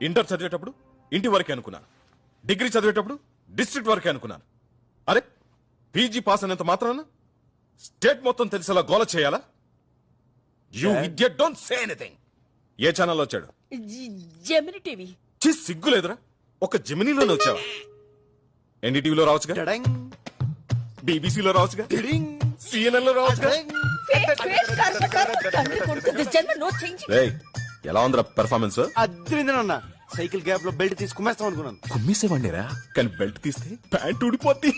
Inter చదివేటప్పుడు ఇంటి వరకే అనుకున్నాను, డిగ్రీ చదివేటప్పుడు డిస్ట్రిక్ట్ వరకే అనుకున్నాను. అరే పీజీ పాస్ అనేంత మాత్రాన స్టేట్ మొత్తం తెలిసేలా గోల చేయాలా? You idiot, don't say anything. ఏ ఛానల్లో వచ్చాడు? Gemini TV. ఛీ, సిగ్గు లేదురా? ఒక జెమినీలోనే వచ్చావా? ఎన్డీటీవీలో రావచ్చుగా, బీబీసీలో రావచ్చుగా, సిఎన్ఎన్ లో రావచ్చుగా. రేయ్, ఎలా ఉందిరా పెర్ఫార్మెన్స్? అద్రిందనన్నా సైకిల్ గ్యాప్ లో బెల్ట్ తీసి కుమ్మేస్తాం అనుకున్నాను. కుమ్మేసేవాడిరా, కానీ బెల్ట్ తీస్తే ప్యాంట్ ఊడిపోద్ది.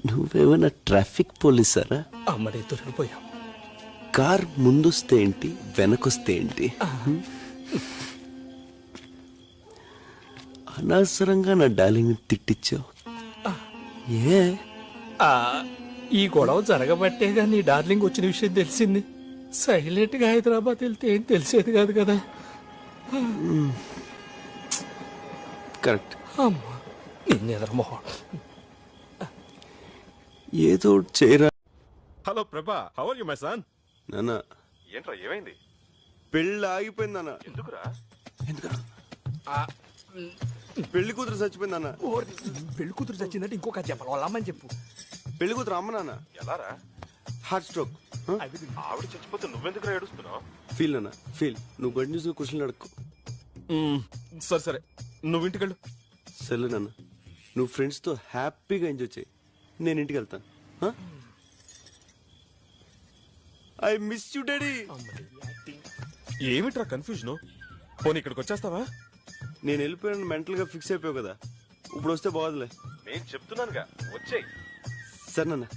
నువ్వేమైనా ట్రాఫిక్ పోలీసారా? అమ్మడే దొరికిపోయాం. కార్ ముందొస్తే ఏంటి, వెనకొస్తే ఏంటి? అనవసరంగా నా డార్లింగ్ తిట్టించావు. ఏ ఈ గొడవ జరగబట్టేగా నీ డార్లింగ్ వచ్చిన విషయం తెలిసింది. సైలెంట్ గా హైదరాబాద్ వెళ్తే ఏం తెలిసేది కాదు కదా. కరెక్ట్. అమ్మా నిన్నెదరమోహం. ఏదో ఒకటి చేయరా. Hello Prabha, how are you my son? నాన్న ఏంట్రా ఏమైంది? పెళ్ళి ఆగిపోయిందన్న. ఎందుకురా? ఎందుకన్నా? పెళ్లి కూతురు చచ్చిపోయిందన్న. పెళ్లి కూతురు చచ్చిందంటే ఇంకొక చెప్పాలి, వాళ్ళ అమ్మని చెప్పు. పెళ్లి కూతురు అమ్మ నాన్న ఎలారా? Heart stroke. ఆవిడ చచ్చిపోతే నువ్వెందుకు ఏడుస్తున్నావు? ఫీల్ అన్న ఫీల్. నువ్వు కంటిన్యూస్ గా క్వశ్చన్ అడుక్కో. సరే సరే, నువ్వు ఇంటికెళ్ళు. సరే నాన్న, నువ్వు ఫ్రెండ్స్ తో హ్యాపీగా ఎంజాయ్ చేయి. నేను ఇంటికి వెళ్తాను. I miss you daddy. ఏమిట్రా కన్ఫ్యూజన్? పోనీ ఇక్కడికి వచ్చేస్తావా? నేను వెళ్ళిపోయాను, మెంటల్ గా ఫిక్స్ అయిపోయావు కదా, ఇప్పుడు వస్తే బాగోదులే. నేను చెప్తున్నానుగా, వచ్చేయ్. సరే నాన్న.